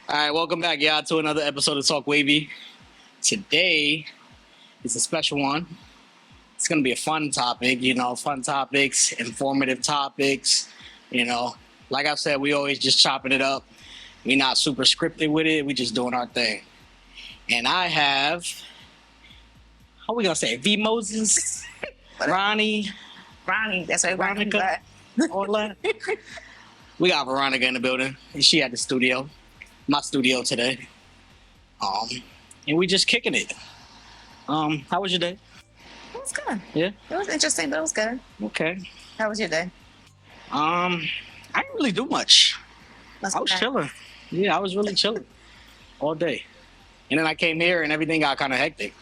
All right, welcome back, y'all, to another episode of TalkWavyy. Today is a special one. It's going to be a fun topic, fun topics, informative topics. Like I said, we always just chopping it up. We're not super scripted with it. We just doing our thing. And I have, how we going to say it? V. Moses, Ronnie, that's right, Veronica. All that. We got Veronica in the building. And she at the studio. My studio today. And we just kicking it. How was your day? It was good. Yeah? It was interesting, but it was good. Okay. How was your day? I didn't really do much. I was chilling. Yeah, I was really chilling all day. And then I came here and everything got kind of hectic.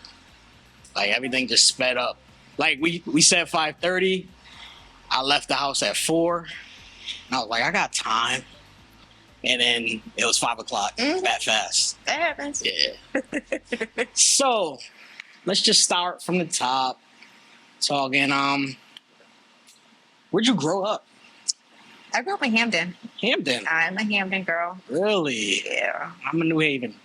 Like everything just sped up. Like we said 5:30. I left the house at 4. And I was like, I got time. And then it was 5 o'clock. That fast. That happens. Yeah. So let's just start from the top. Talking. Where'd you grow up? I grew up in Hampton. Hampton. I'm a Hampton girl. Really? Yeah. I'm a New Haven.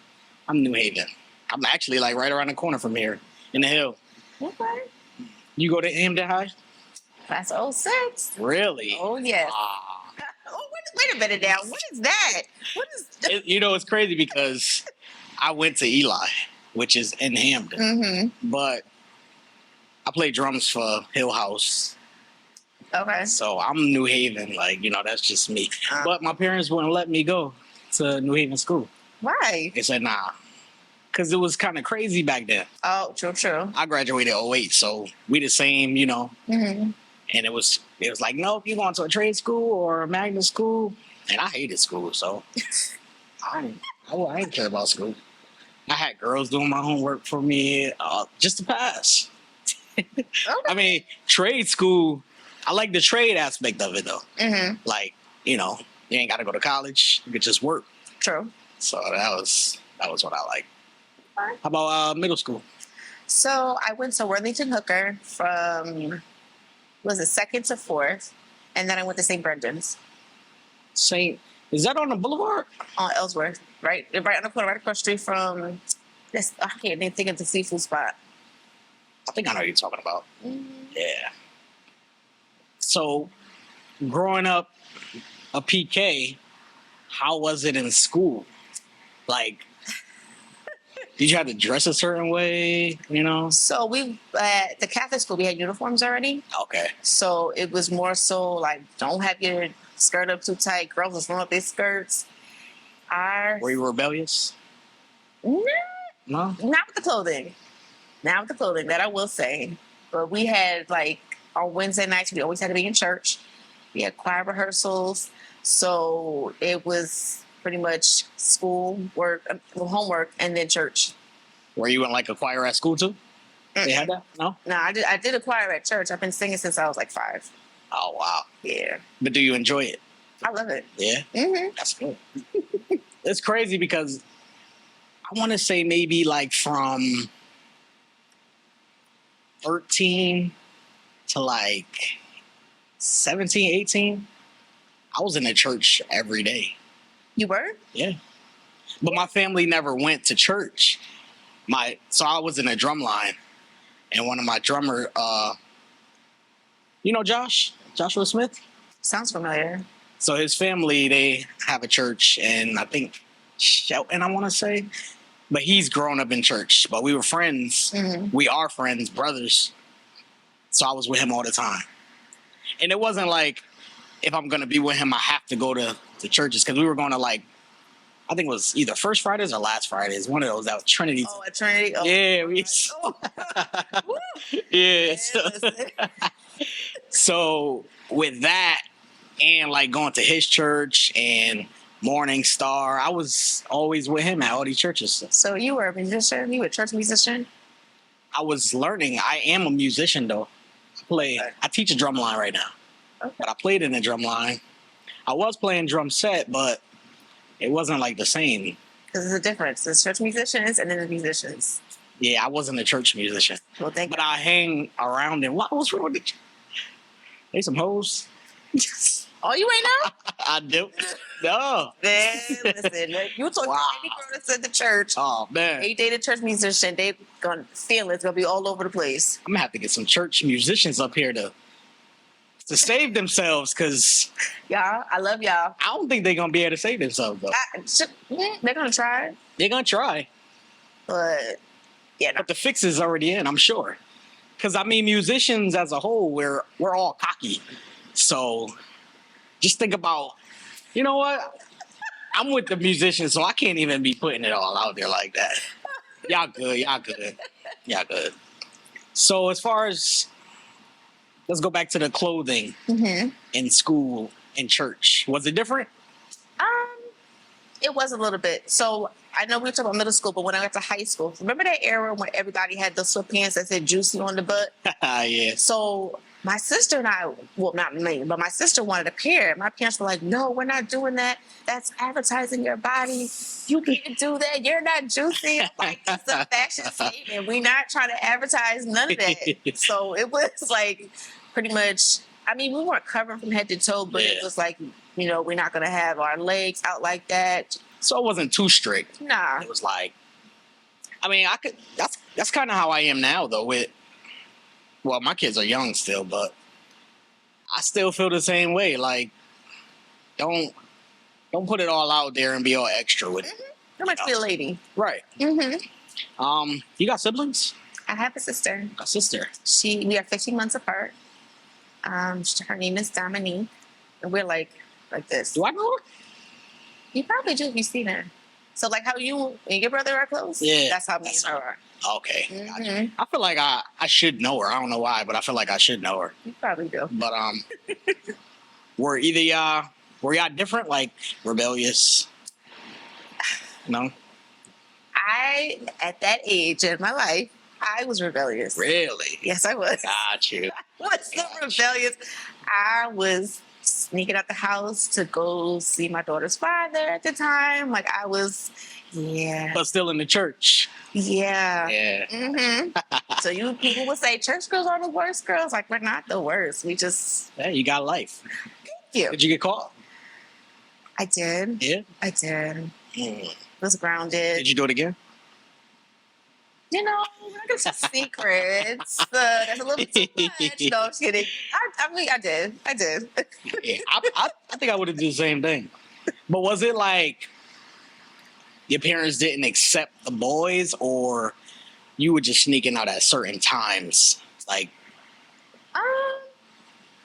I'm actually like right around the corner from here in the hill. Okay. You go to Hampton High? Class 06. Really? Oh, yes. Oh, wait a minute now. What is that? What is that? It's crazy because I went to Eli, which is in Hampton. Mm-hmm. But I played drums for Hill House. Okay. So I'm New Haven. That's just me. But my parents wouldn't let me go to New Haven school. Why? They said, nah. Because it was kind of crazy back then. Oh, true. I graduated 08, so we the same, Mm-hmm. And it was like, nope, you going to a trade school or a magnet school? And I hated school, so I didn't care about school. I had girls doing my homework for me just to pass. Okay. I mean, trade school, I like the trade aspect of it, though. Mm-hmm. Like, you ain't got to go to college. You could just work. True. So that was what I liked. How about middle school? So I went to Worthington Hooker from... was it 2nd to 4th, and then I went to St. Brendan's. Is that on the boulevard? On Ellsworth, right on the corner, right across the street from this. I can't even think of the seafood spot. I think I know what you're talking about. Mm-hmm. Yeah. So, growing up a PK, how was it in school? Like, did you have to dress a certain way, So we, at the Catholic school, we had uniforms already. Okay. So it was more so like, don't have your skirt up too tight. Girls was throwing up their skirts. Were you rebellious? No. No? Not with the clothing. That I will say. But we had, on Wednesday nights, we always had to be in church. We had choir rehearsals. So it was pretty much school, work, homework, and then church. Were you in a choir at school too? Mm-mm. They had that? No? No, I did a choir at church. I've been singing since I was 5. Oh, wow. Yeah. But do you enjoy it? I love it. Yeah? Mm-hmm. That's good. It's crazy because I want to say maybe from 13 to 17, 18, I was in the church every day. You were? Yeah. But my family never went to church. So I was in a drum line, and one of my drummer, Joshua Smith? Sounds familiar. So his family, they have a church, and I think Shelton, I want to say. But he's grown up in church. But we were friends. Mm-hmm. We are friends, brothers. So I was with him all the time. And it wasn't if I'm going to be with him, I have to go to churches. Because we were going to I think it was either First Fridays or Last Fridays. One of those. That was Trinity. Oh, at Trinity? Oh, yeah. Yeah. So with that and going to his church and Morning Star, I was always with him at all these churches. So you were a musician? You were a church musician? I was learning. I am a musician though. I teach a drum line right now. Okay. But I played in a drum line. I was playing drum set, but it wasn't the same. Because there's a difference. There's church musicians and then there's musicians. Yeah, I wasn't a church musician. Well, thank I hang around and what's wrong with you? They some hoes. Oh, you ain't know? I do. No. Man, listen, you talk Wow. to any girl that's at the church. Oh man. They date a church musician. They gonna feel it's gonna be all over the place. I'm gonna have to get some church musicians up here to save themselves, because Y'all, I love y'all. I don't think they're gonna be able to save themselves though. They're gonna try, They're gonna try, but yeah, no. but the fix is already in, I'm sure. Because I mean, musicians as a whole, we're all cocky. So just think about, you know what? I'm with the musicians, so I can't even be putting it all out there like that. Y'all good. Y'all good. Y'all good. So as far as, let's go back to the clothing in school and church. Was it different? It was a little bit. So I know we were talking about middle school, but when I got to high school, remember that era when everybody had those sweatpants that said "juicy" on the butt? Yeah. So my sister and I, well, not me, but my sister wanted a pair. My parents were like, "No, we're not doing that. That's advertising your body. You can't do that. You're not juicy." I'm like, it's a fashion statement. We're not trying to advertise none of that. So it was like pretty much, I mean, we weren't covered from head to toe, but it was like, you know, we're not going to have our legs out like that. So it wasn't too strict. Nah. It was like, I mean, that's kind of how I am now though with, well, my kids are young still, but I still feel the same way. Like, don't put it all out there and be all extra with it. How much be a lady? Right. You got siblings? I have a sister. A sister. We are 15 months apart. Her name is Dominique. And we're like this. Do I know her? You probably do if you see her. So like how you and your brother are close? Yeah. That's how me and her are. Okay. Gotcha. I feel like I should know her. I don't know why, but I feel like I should know her. You probably do. But were y'all different? Like rebellious? No? At that age in my life, I was rebellious. Really? Yes, I was. Got you. I was so rebellious. I was sneaking out the house to go see my daughter's father at the time. Like I was, But still in the church. Yeah. Yeah. So people would say church girls are the worst girls. Like we're not the worst. We just. Hey, you got life. Thank you. Did you get caught? I did. Yeah. I did. Was grounded. Did you do it again? You know, I got some secrets. That's a little too much. No, I'm just kidding. I mean, I did. Yeah, I think I would have done the same thing. But was it like your parents didn't accept the boys, or you were just sneaking out at certain times, like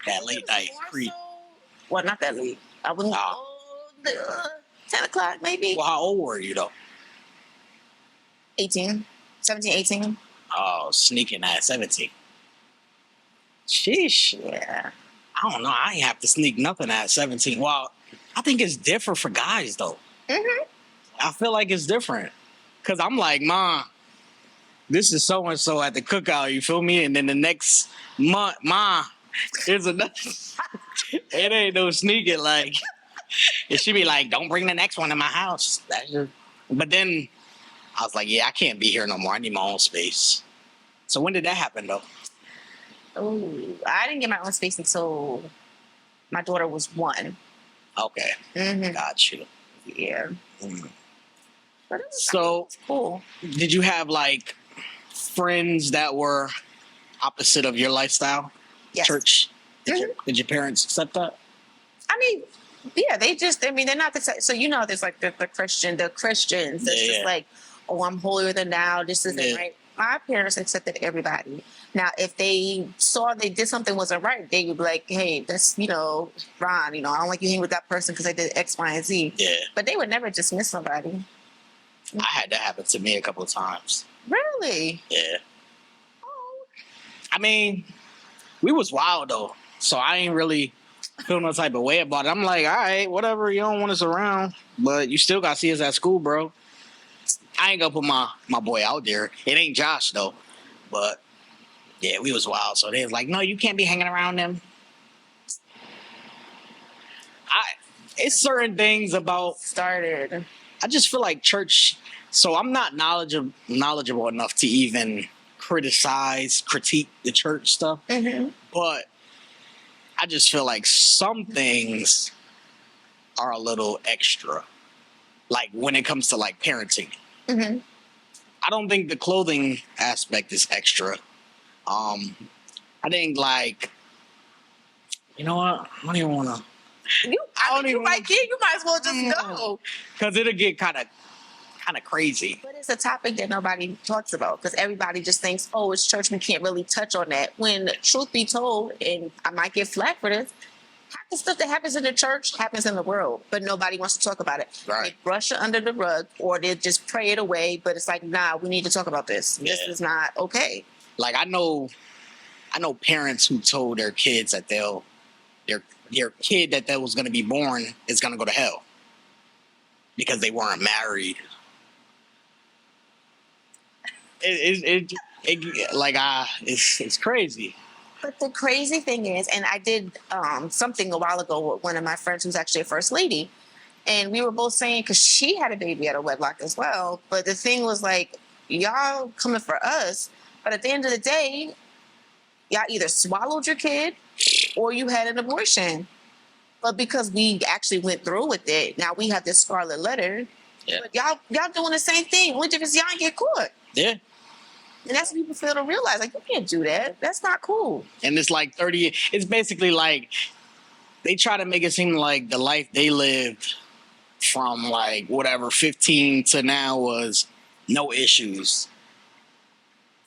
that late night creep? Well, not that late. I was 10 o'clock maybe. Well, how old were you though? 17, 18. Oh, sneaking at 17. Sheesh. Yeah. I don't know. I ain't have to sneak nothing at 17. Well, I think it's different for guys though. I feel like it's different. Cause I'm like, Ma, this is so and so at the cookout, you feel me? And then the next month, Ma, here's another. It ain't no sneaking. Like, it should be like, don't bring the next one to my house. But then I was like, yeah, I can't be here no more. I need my own space. So when did that happen though? Oh, I didn't get my own space until my daughter was 1. Okay. Got you. Yeah. But so cool. Did you have like friends that were opposite of your lifestyle? Yes. Church? Did your parents accept that? I mean, yeah, they're not the so you know there's like the Christians that's just like, oh, I'm holier than thou, this isn't right. My parents accepted everybody. Now, if they saw they did something wasn't right, they would be like, hey, that's, Ron, I don't like you hang with that person because they did X, Y, and Z. Yeah. But they would never dismiss somebody. I had that happen to me a couple of times. Really? Yeah. I mean, we was wild though, so I ain't really feel no type of way about it. I'm like, all right, whatever, you don't want us around, but you still got to see us at school, bro. I ain't gonna put my boy out there. It ain't Josh though, but yeah, we was wild. So they was like, no, you can't be hanging around them. It's certain things about I just feel like church. So I'm not knowledgeable enough to even critique the church stuff. But I just feel like some things are a little extra. Like when it comes to like parenting. Mm-hmm. I don't think the clothing aspect is extra. I think like, you know what? I don't even want to. You might as well just go. Because it'll get kind of crazy. But it's a topic that nobody talks about because everybody just thinks, oh, it's church. We can't really touch on that. When truth be told, and I might get flack for this, half the stuff that happens in the church happens in the world, but nobody wants to talk about it. Right. They brush it under the rug or they just pray it away. But it's like, nah, we need to talk about this. Yeah. This is not okay. Like I know parents who told their kids that their kid that was going to be born is going to go to hell because they weren't married. It's crazy. But the crazy thing is, and I did something a while ago with one of my friends who's actually a first lady, and we were both saying, because she had a baby out of wedlock as well, but the thing was like, y'all coming for us, but at the end of the day, y'all either swallowed your kid or you had an abortion. But because we actually went through with it, now we have this scarlet letter. Yeah. But y'all doing the same thing. Only difference y'all ain't get caught. Yeah. And that's what people fail to realize. Like, you can't do that. That's not cool. And it's like 30. It's basically like they try to make it seem like the life they lived from like whatever 15 to now was no issues.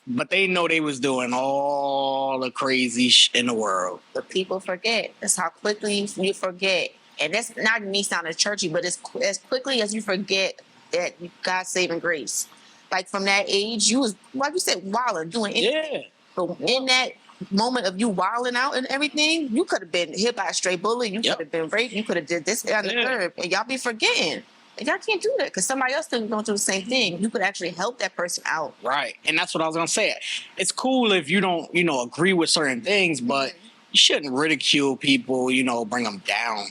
But they know they was doing all the crazy in the world. But people forget. That's how quickly you forget. And that's not me sounding churchy, but it's as quickly as you forget that God's saving grace. Like from that age, you was, like you said, wilding, doing anything. Yeah. But in that moment of you wilding out and everything, you could have been hit by a stray bullet. You could have been raped. You could have did this and the third. And y'all be forgetting. And y'all can't do that because somebody else is going to do the same thing. You could actually help that person out. Right. And that's what I was going to say. It's cool if you don't, agree with certain things, but you shouldn't ridicule people, bring them down.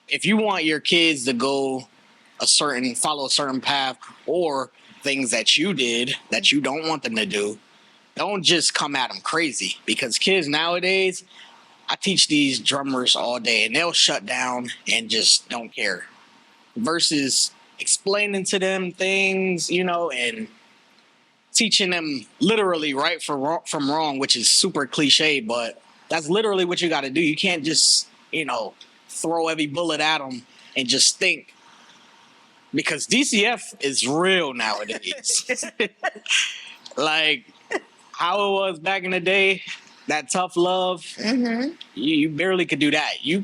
If you want your kids to follow a certain path or things that you did that you don't want them to do, don't just come at them crazy. Because kids nowadays, I teach these drummers all day and they'll shut down and just don't care. Versus explaining to them things, and teaching them literally right from wrong, which is super cliche, but that's literally what you got to do. You can't just, throw every bullet at them and just think. Because DCF is real nowadays. Like how it was back in the day, that tough love, you barely could do that. You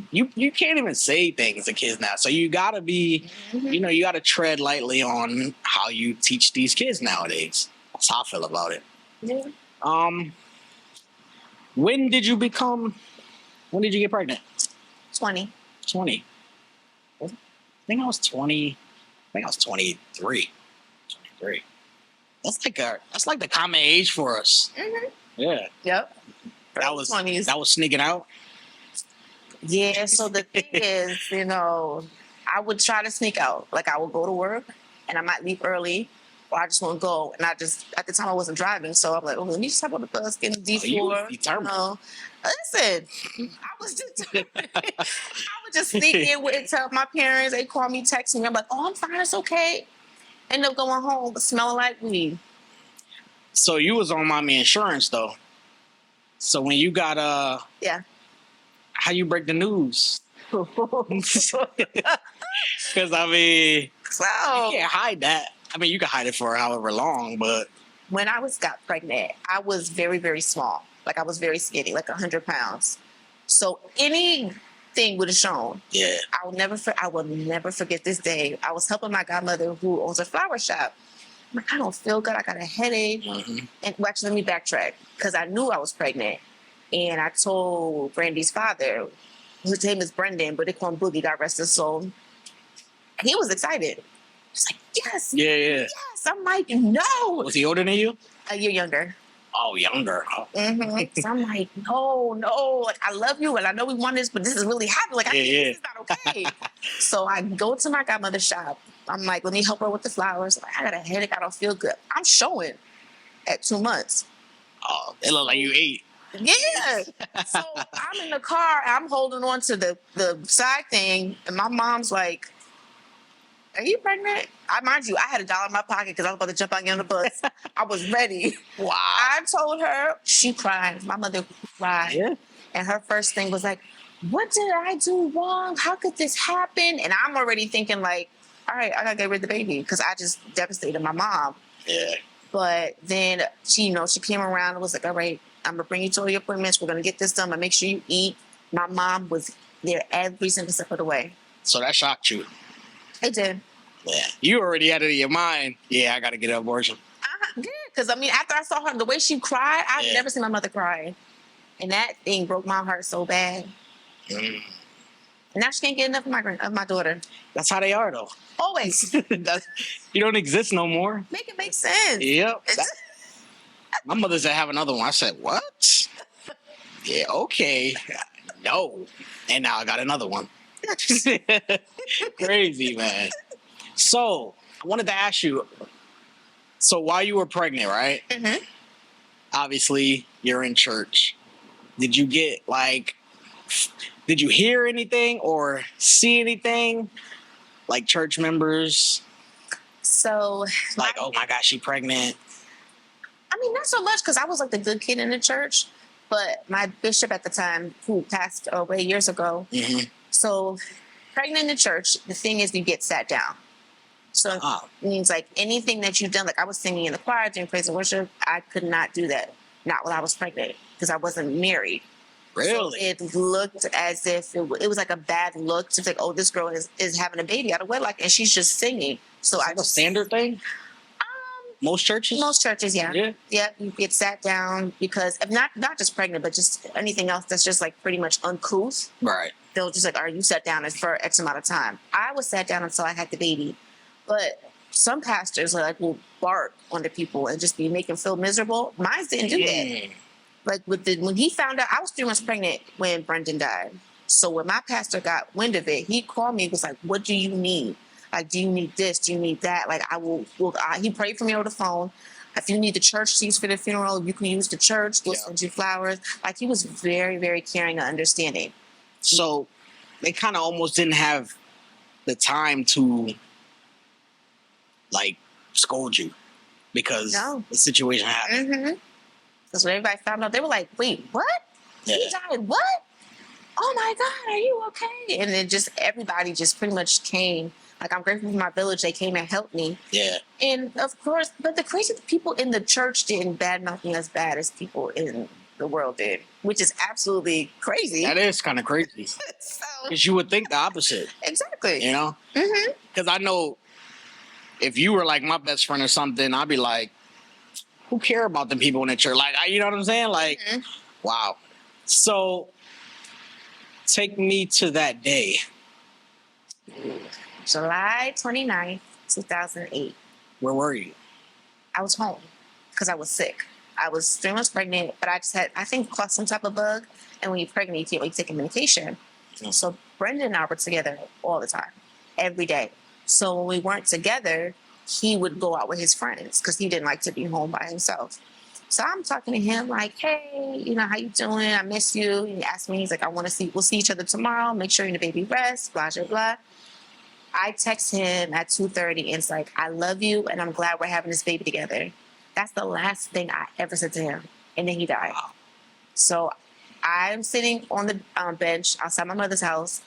can't even say things to kids now. So you gotta be, you gotta tread lightly on how you teach these kids nowadays. That's how I feel about it. Yeah. When did you get pregnant? 20. 20. I think I was 20. I think I was 23. 23. That's like the common age for us. Yeah. Yep. That was sneaking out. Yeah. So the thing is, I would try to sneak out. Like I would go to work and I might leave early, or I just want to go. And at the time I wasn't driving, so I'm like, let me just hop on the bus, get in D4. You were determined. Listen, I was determined. I would just sneak in and tell my parents. They call me, text me. I'm like, oh, I'm fine. It's okay. End up going home smelling like weed. So you was on mommy insurance though. So when you got how you break the news? Because you can't hide that. I mean, you can hide it for however long, but when I got pregnant, I was very, very small. Like I was very skinny, like 100 pounds. So anything would have shown. Yeah. I will never forget this day. I was helping my godmother who owns a flower shop. I'm like, I don't feel good. I got a headache. And actually, let me backtrack because I knew I was pregnant. And I told Brandy's father, his name is Brendan, but they call him Boogie, God rest his soul. He was excited. He's like, yes. Yeah. Yes. I'm like, no. Was he older than you? A year younger. Oh, younger. Oh. So I'm like, no. Like, I love you and I know we want this, but this is really happening. Like, this is not okay. So I go to my godmother's shop. I'm like, let me help her with the flowers. Like, I got a headache. I don't feel good. I'm showing at 2 months. Oh, it looked like you ate. Yeah. So I'm in the car. I'm holding on to the side thing, and my mom's like, "Are you pregnant?" Mind you, I had $1 in my pocket because I was about to jump out and get on the bus. I was ready. Wow. I told her. She cried. My mother cried. Yeah. And her first thing was like, "What did I do wrong? How could this happen?" And I'm already thinking like, "All right, I gotta get rid of the baby," because I just devastated my mom. Yeah. But then she came around and was like, "All right, I'm gonna bring you to all your appointments. We're gonna get this done. But make sure you eat." My mom was there every single step of the way. So that shocked you. It did. Yeah. You already had it in your mind. Yeah, I got to get an abortion. Yeah, because I mean, after I saw her, the way she cried, I've never seen my mother cry, and that thing broke my heart so bad. Mm. Now she can't get enough of my daughter. That's how they are, though. Always. You don't exist no more. Make it make sense. Yep. My mother said, "Have another one." I said, "What?" Yeah, okay. No. And now I got another one. Crazy, man. So, I wanted to ask you, so while you were pregnant, right? Mm-hmm. Obviously, you're in church. Did you hear anything or see anything? Like church members? So, Like, oh my gosh, she's pregnant. I mean, not so much because I was like the good kid in the church, but my bishop at the time, who passed away years ago, so pregnant in the church, the thing is you get sat down. So it means like anything that you've done, like I was singing in the choir, doing praise and worship, I could not do that. Not while I was pregnant because I wasn't married. Really? So it looked as if it was like a bad look to think, oh, this girl is having a baby out of wedlock and she's just singing. So is that a standard thing? Most churches? Most churches, yeah. Yeah, you get sat down because if not just pregnant, but just anything else that's just like pretty much uncouth. Right. They'll just like, are you sat down for X amount of time? I was sat down until I had the baby. But some pastors like will bark on the people and just be making them feel miserable. Mine didn't do that. Like when he found out, I was 3 months pregnant when Brendan died. So when my pastor got wind of it, he called me and was like, "What do you need? Like, do you need this? Do you need that? Like, he prayed for me over the phone. If you need the church seats for the funeral, you can use the church. We'll send you flowers." Like, he was very, very caring and understanding. So they kind of almost didn't have the time to like scold you because the situation happened. Mm-hmm. Because when everybody found out, they were like, "Wait, what? Yeah. He died? What? Oh my God, are you okay?" And then everybody just pretty much came. Like, I'm grateful for my village. They came and helped me. Yeah. And of course, but the crazy people in the church didn't badmouth me as bad as people in the world did, which is absolutely crazy. That is kind of crazy. Because you would think the opposite. Exactly. You know? Because I know if you were like my best friend or something, I'd be like, who care about the people in the church? Like, you know what I'm saying? Like, wow. So, take me to that day. July 29th, 2008. Where were you? I was home because I was sick. I was 3 months pregnant, but I just had, I think, caught some type of bug. And when you're pregnant, you can't really take a medication. So Brendan and I were together all the time, every day. So when we weren't together, he would go out with his friends because he didn't like to be home by himself. So I'm talking to him like, "Hey, how you doing? I miss you." He asked me, he's like, we'll see each other tomorrow. Make sure the baby rests, blah, blah, blah. I text him at 2:30 and it's like, "I love you and I'm glad we're having this baby together." That's the last thing I ever said to him. And then he died. So I'm sitting on the bench outside my mother's house.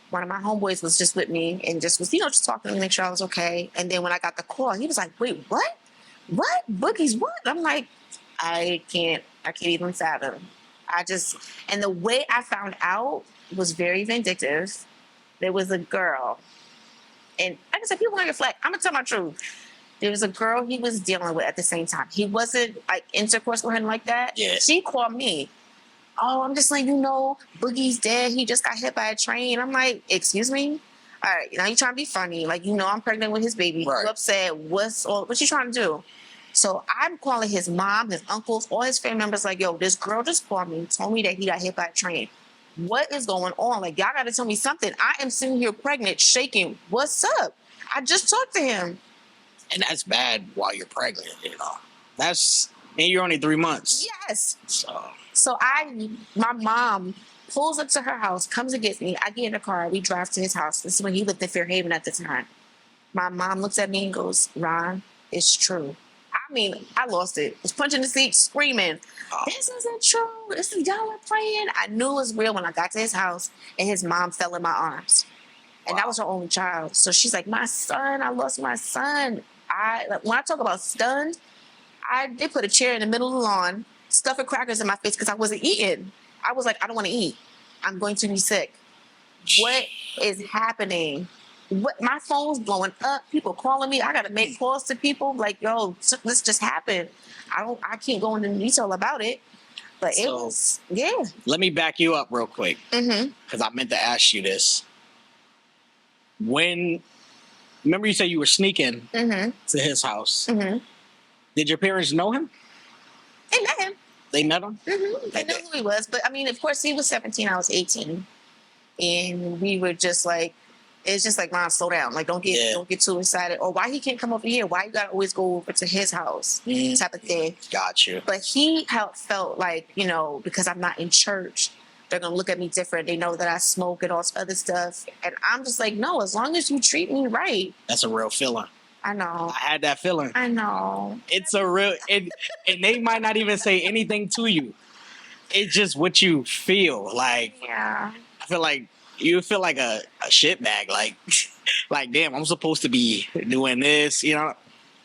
One of my homeboys was just with me and just was, just talking to me, make sure I was okay. And then when I got the call, he was like, "Wait, what? What? Boogie's what?" I'm like, I can't even fathom. And the way I found out was very vindictive. There was a girl, and like I said, people want to reflect. I'm going to tell my truth. There was a girl he was dealing with at the same time. He wasn't like intercourse with her like that. Yeah. She called me. "Oh, I'm just letting you know, Boogie's dead. He just got hit by a train." I'm like, "Excuse me? All right, now you're trying to be funny. Like, I'm pregnant with his baby. Right. You upset. What you trying to do?" So I'm calling his mom, his uncles, all his family members like, "Yo, this girl just called me, told me that he got hit by a train. What is going on? Like, y'all got to tell me something. I am sitting here pregnant, shaking. What's up? I just talked to him." And that's bad while you're pregnant, That's And you're only 3 months. Yes. So My mom pulls up to her house, comes and gets me. I get in the car. We drive to his house. This is when he lived in Fairhaven at the time. My mom looks at me and goes, Ron, it's true. I mean, I lost it. I was punching the seat, screaming, this isn't true. This is y'all are playing. I knew it was real when I got to his house and his mom fell in my arms. And that was her only child. So she's like, my son, I lost my son. When I talk about stunned, they put a chair in the middle of the lawn, stuffing crackers in my face because I wasn't eating. I was like, I don't want to eat. I'm going to be sick. What is happening? My phone's blowing up. People calling me. I got to make calls to people like, yo, this just happened. I can't go into detail about it. But it was, yeah. Let me back you up real quick. Mm-hmm. Because I meant to ask you this. Remember you said you were sneaking Mm-hmm. to his house. Mm-hmm. Did your parents know him? They met him. They met him? Mm-hmm. They knew who he was. But I mean, of course, he was 17. I was 18. And we were just like, it's just like, Mom, slow down. Like, don't get too excited. Or why he can't come over here? Why you gotta always go over to his house? Type of thing. Got you. But he felt like, because I'm not in church, they're gonna look at me different. They know that I smoke and all this other stuff. And I'm just like, no, as long as you treat me right. That's a real feeling. I know. I had that feeling. I know. It's a real, and they might not even say anything to you. It's just what you feel. Like, yeah. I feel like you feel like a shitbag. Like, damn, I'm supposed to be doing this.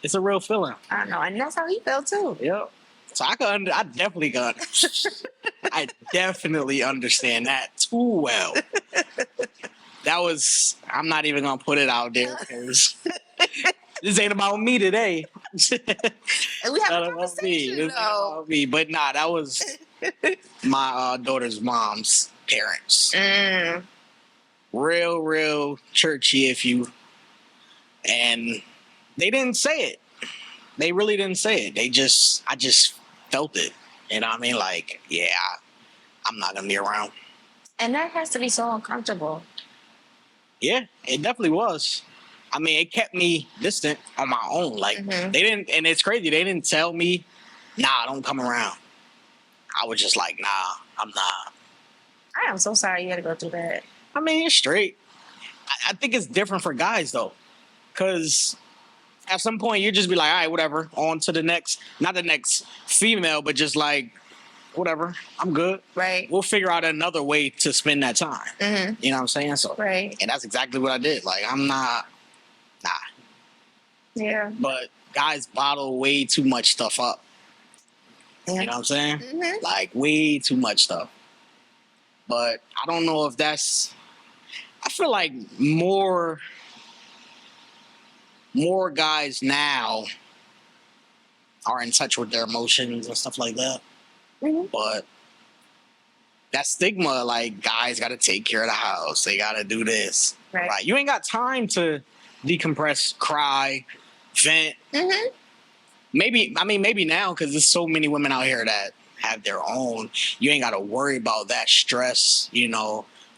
It's a real feeling. I know, and that's how he felt too. Yep. So I definitely understand that too well. I'm not even gonna put it out there because this ain't about me today. And we have a conversation, this about me. But nah, that was my daughter's mom's parents. Real churchy, and they didn't say it. They really didn't say it. I just felt it. You know what I mean? Like, yeah, I'm not gonna be around. And that has to be so uncomfortable. Yeah, it definitely was. I mean, it kept me distant on my own. Like, They didn't, and it's crazy. They didn't tell me, nah, don't come around. I was just like, nah, I'm not. I am so sorry you had to go through that. I mean, it's straight. I think it's different for guys, though. Because at some point, you just be like, all right, whatever. On to the next, not the next female, but just like, whatever. I'm good. Right. We'll figure out another way to spend that time. Mm-hmm. You know what I'm saying? So, right. And that's exactly what I did. Like, I'm not, nah. Yeah. But guys bottle way too much stuff up. Yeah. You know what I'm saying? Mm-hmm. Like, way too much stuff. But I don't know if that's... I feel like more guys now are in touch with their emotions and stuff like that. Mm-hmm. But that stigma, like, guys got to take care of the house. They got to do this. Right. You ain't got time to decompress, cry, vent. Mm-hmm. Maybe now, because there's so many women out here that have their own. You ain't got to worry about that stress,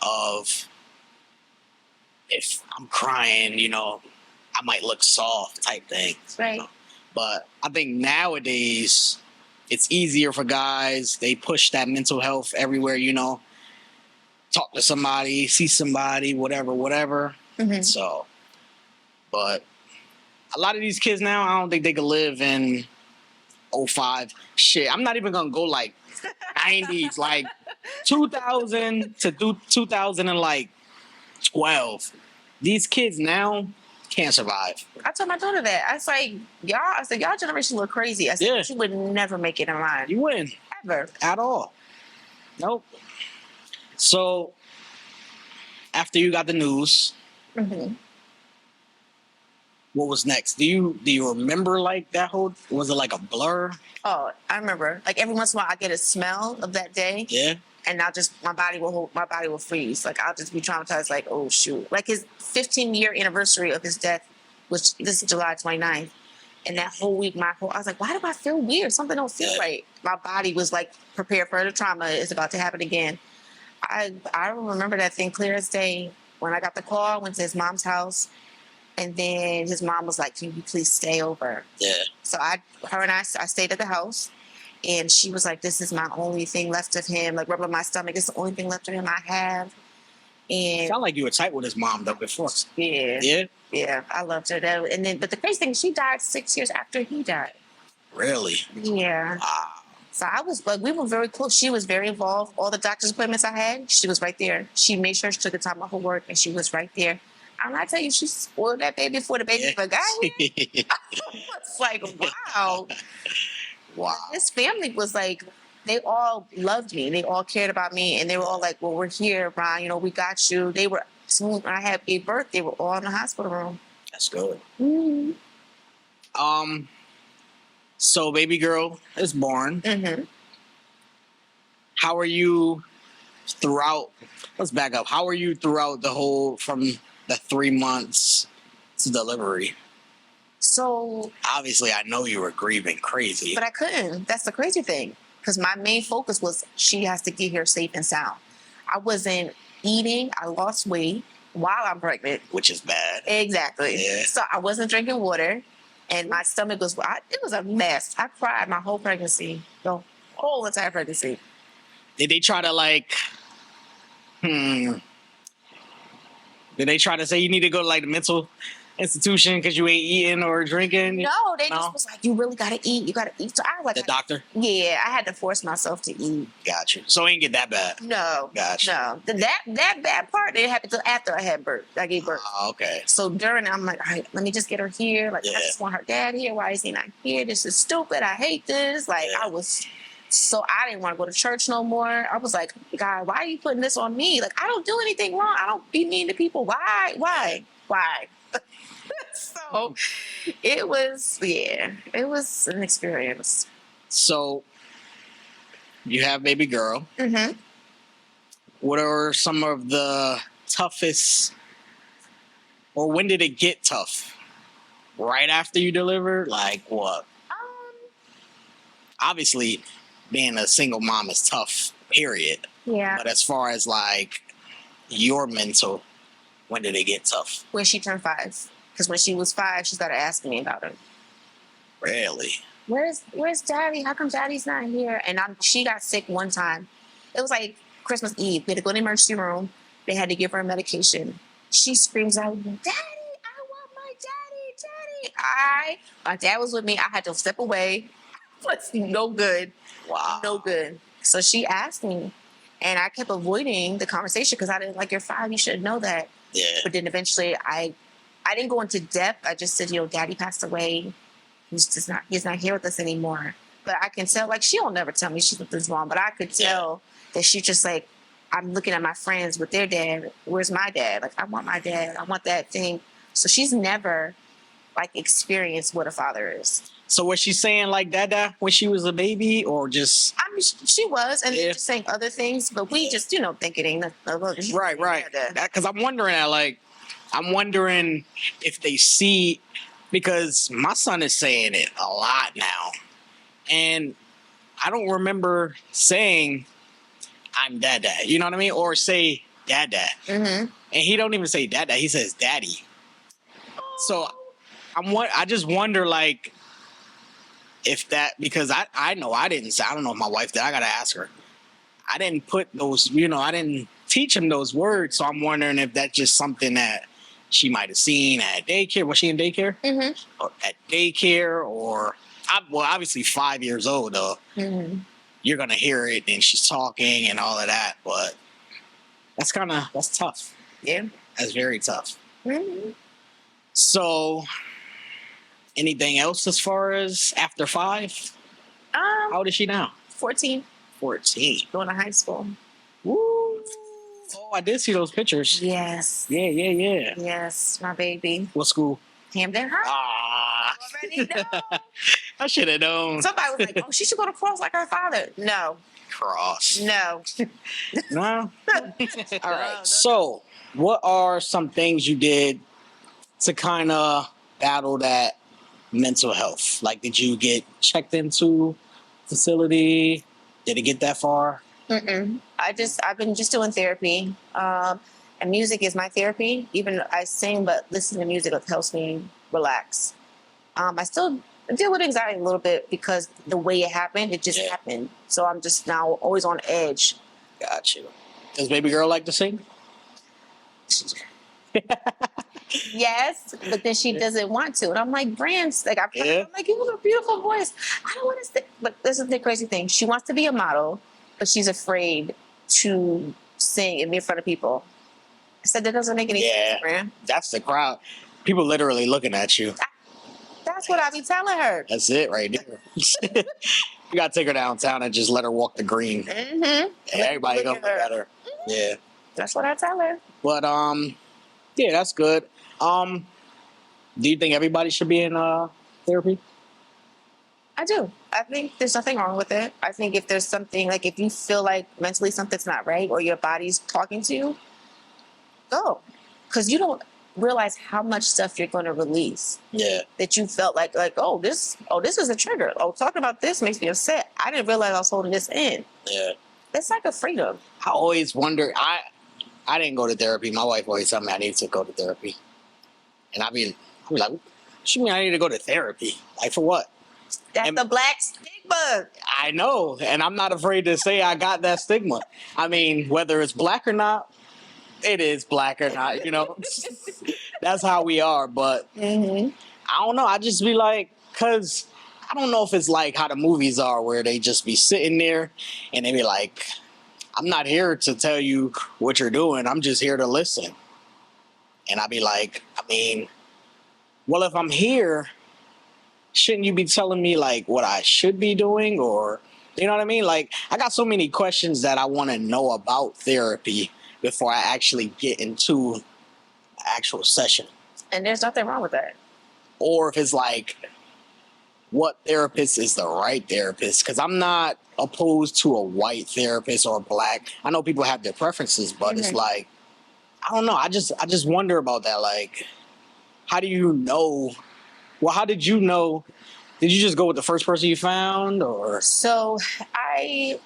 of if I'm crying, I might look soft type thing. Right. But I think nowadays it's easier for guys. They push that mental health everywhere, talk to somebody, see somebody, whatever. Mm-hmm. So, but a lot of these kids now, I don't think they could live in 05. Shit, I'm not even going to go like 90s, like 2000 to 2012. These kids now can't survive. I told my daughter that. I was like, y'all generation look crazy. I said, you would never make it in line. You wouldn't. Ever. At all. Nope. So, after you got the news, what was next? Do you remember like that whole? Was it like a blur? Oh, I remember. Like every once in a while, I get a smell of that day. Yeah. And my body will freeze. Like I'll just be traumatized. Like, oh shoot! Like his 15-year anniversary of his death, which this is July 29th, and that whole week, I was like, why do I feel weird? Something don't feel right. My body was like prepared for the trauma is about to happen again. I remember that thing clear as day. When I got the call, I went to his mom's house. And then his mom was like, can you please stay over? Yeah. So I stayed at the house. And she was like, this is my only thing left of him. Like, rubbing my stomach. It's the only thing left of him I have. And sound like you were tight with his mom though before. yeah. Yeah? Yeah, I loved her. And then, but the crazy thing, she died 6 years after he died. Really? Yeah. Wow. So I was, like, we were very close. She was very involved. All the doctor's appointments I had, she was right there. She made sure she took the time off of work, and she was right there. And I tell you, she spoiled that baby before the baby even got here. It's like, wow. Wow. His family was like, they all loved me. They all cared about me, and they were all like, well, we're here, Ron. You know, we got you. They were, soon when I had gave birth, they were all in the hospital room. That's good. Mm-hmm. So baby girl is born. Mm-hmm. How are you throughout? Let's back up. How are you throughout the whole from the 3 months to delivery? So Obviously, I know you were grieving crazy. but I couldn't. That's the crazy thing. Because my main focus was she has to get here safe and sound. I wasn't eating. I lost weight while I'm pregnant. Which is bad. Exactly. Yeah. So I wasn't drinking water. And my stomach was, it was a mess. I cried my whole pregnancy. The whole entire pregnancy. Did they try to Did they try to say you need to go to like the mental institution because you ain't eating or drinking? No, they just was like, you really gotta eat. You gotta eat. So I was like, The doctor? Yeah, I had to force myself to eat. Got you. So it ain't get that bad. No. Got you. No. That bad part didn't happen until after I had birth. I gave birth. Okay. So during, I'm like, all right, let me just get her here. Like, I just want her dad here. Why is he not here? This is stupid. I hate this. Like, I was, so I didn't want to go to church no more. I was like, God, why are you putting this on me? Like, I don't do anything wrong. I don't be mean to people. Why? So it was an experience. So you have baby girl. Mm-hmm. What are some of the toughest, or when did it get tough? Right after you delivered? Like what? Obviously, being a single mom is tough, period. Yeah. But as far as like your mental, when did it get tough? When she turned 5. Because when she was 5, she started asking me about him. Really? Where's Daddy? How come Daddy's not here? And she got sick one time. It was like Christmas Eve. We had to go to the emergency room. They had to give her medication. She screams out, Daddy, I want my daddy. My dad was with me. I had to step away. It was no good. Wow. No good. So she asked me. And I kept avoiding the conversation because I didn't like, you're 5. You should know that. Yeah. But then eventually I didn't go into depth. I just said, Daddy passed away. He's not here with us anymore. But I can tell, like, she'll never tell me she's with his mom, but I could tell that she's just like, I'm looking at my friends with their dad. Where's my dad? Like, I want my dad. I want that thing. So she's never, like, experienced what a father is. So was she saying like Dada when she was a baby, or just? I mean, she was, and just saying other things, but we just, think it ain't Right. Because I'm wondering if they see, because my son is saying it a lot now, and I don't remember saying I'm Dada. You know what I mean? Or say Dada. Mm-hmm. And he don't even say Dada. He says Daddy. So I just wonder, like, if that, because I know I didn't say, I don't know if my wife did. I got to ask her. I didn't put those, I didn't teach him those words. So I'm wondering if that's just something that she might have seen at daycare. Was she in daycare? Mm-hmm. Or at daycare, or, obviously 5 years old, though. Mm-hmm. You're going to hear it and she's talking and all of that. But that's tough. Yeah. That's very tough. Mm-hmm. So, anything else as far as after 5? How old is she now? 14. 14. Going to high school. Woo. Oh, I did see those pictures. Yes. Yeah. Yes, my baby. What school? Hamden High. Ah. Already know. I should have known. Somebody was like, she should go to Cross like her father. No. Cross. No. No? All right. So, what are some things you did to kind of battle that mental health? Like, did you get checked into facility? Did it get that far? Mm-mm. I've been just doing therapy. And music is my therapy. Even I sing, but listening to music helps me relax. I still I deal with anxiety a little bit because the way it happened, it just happened. So I'm just now always on edge. Got you. Does baby girl like to sing? Yes, but then she doesn't want to. And I'm like, Brands, like, I'm like, you have a beautiful voice. I don't want to sing. But this is the crazy thing. She wants to be a model, but she's afraid to sing and be in front of people. I said, that doesn't make any sense, Brand. That's the crowd. People literally looking at you. That's what I be telling her. That's it right there. You got to take her downtown and just let her walk the green. Mm-hmm. Everybody gonna look at her. Mm-hmm. Yeah. That's what I tell her. But, yeah, that's good. Do you think everybody should be in therapy? I do. I think there's nothing wrong with it. I think if there's something, like if you feel like mentally something's not right or your body's talking to you, go. Because you don't realize how much stuff you're going to release. Yeah. That you felt like, this is a trigger. Oh, talking about this makes me upset. I didn't realize I was holding this in. Yeah. It's like a freedom. I always wonder, I didn't go to therapy. My wife always told me I need to go to therapy. And I'd be like, what you mean I need to go to therapy? Like, for what? That's the black stigma. I know. And I'm not afraid to say I got that stigma. I mean, whether it's black or not, it is black or not, you know. That's how we are. But I don't know. I just be like, because I don't know if it's like how the movies are where they just be sitting there and they be like, I'm not here to tell you what you're doing. I'm just here to listen. And I be like, I mean, well, if I'm here, shouldn't you be telling me like what I should be doing? Or, you know what I mean? Like, I got so many questions that I want to know about therapy before I actually get into an actual session. And there's nothing wrong with that. Or if it's like, what therapist is the right therapist? Because I'm not opposed to a white therapist or black. I know people have their preferences, but it's like, I don't know. I just wonder about that. Like, how do you know? Well, how did you know? Did you just go with the first person you found, or? So I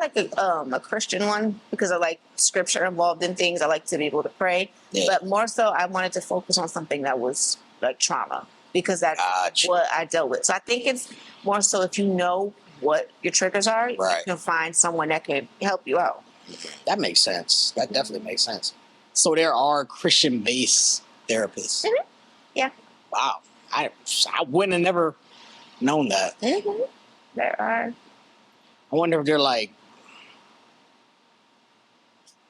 like a Christian one because I like scripture involved in things. I like to be able to pray, but more so, I wanted to focus on something that was like trauma because that's what I dealt with. So I think it's more so if you know what your triggers are, you can find someone that can help you out. That makes sense. That definitely makes sense. So there are Christian-based therapists. Yeah. Wow. I wouldn't have never known that. There are. I wonder if they're like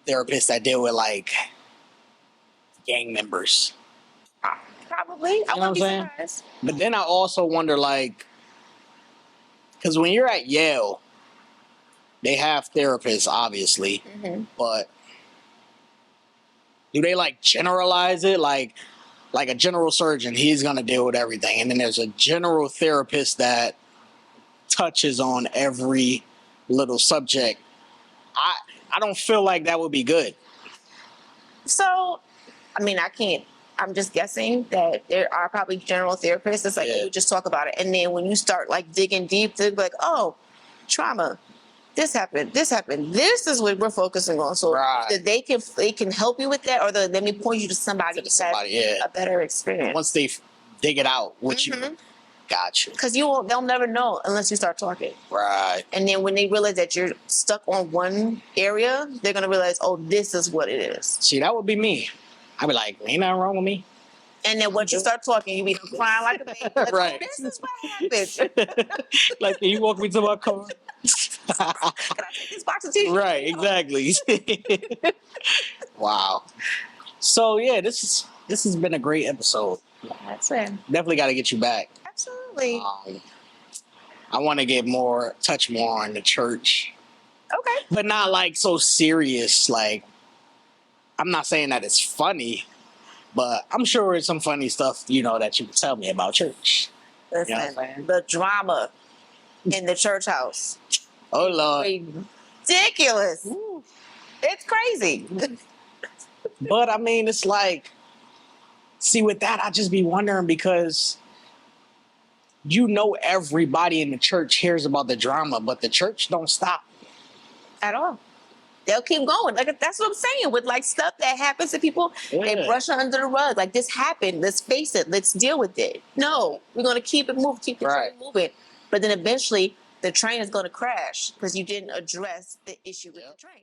therapists that deal with like gang members. Probably. I wouldn't be surprised. But then I also wonder, like, because when you're at Yale, they have therapists, obviously, but do they like generalize it? Like a general surgeon, he's gonna deal with everything, and then there's a general therapist that touches on every little subject. I don't feel like that would be good. So, I mean, I can't. I'm just guessing that there are probably general therapists. It's like you just talk about it, and then when you start like digging deep, they're like, "Oh, trauma. This happened. This happened. This is what we're focusing on." So that they can help you with that, or let me point you to somebody who has a better experience. Once they dig it out, what you got you. Because they'll never know unless you start talking. Right. And then when they realize that you're stuck on one area, they're gonna realize, oh, this is what it is. See, that would be me. I'd be like, ain't nothing wrong with me. And then once you start talking, you be crying like a baby. Like, right. Oh, this is what happened. Like, can you walk me to my car? Can I take this box of tea? Right, exactly. Wow. So yeah, this has been a great episode. That's it. Definitely got to get you back. Absolutely. I want to touch more on the church. Okay. But not like so serious. Like, I'm not saying that it's funny, but I'm sure it's some funny stuff, that you can tell me about church. Listen, the drama in the church house. Oh, Lord. Ridiculous. Ooh. It's crazy. But, I mean, it's like, see, with that, I just be wondering because everybody in the church hears about the drama, but the church don't stop. At all. they'll keep going. Like, that's what I'm saying with like stuff that happens to people. They brush it under the rug. Like, this happened. Let's face it. Let's deal with it. No, we're going to keep it moving, keep the train moving. But then eventually the train is going to crash because you didn't address the issue with the train.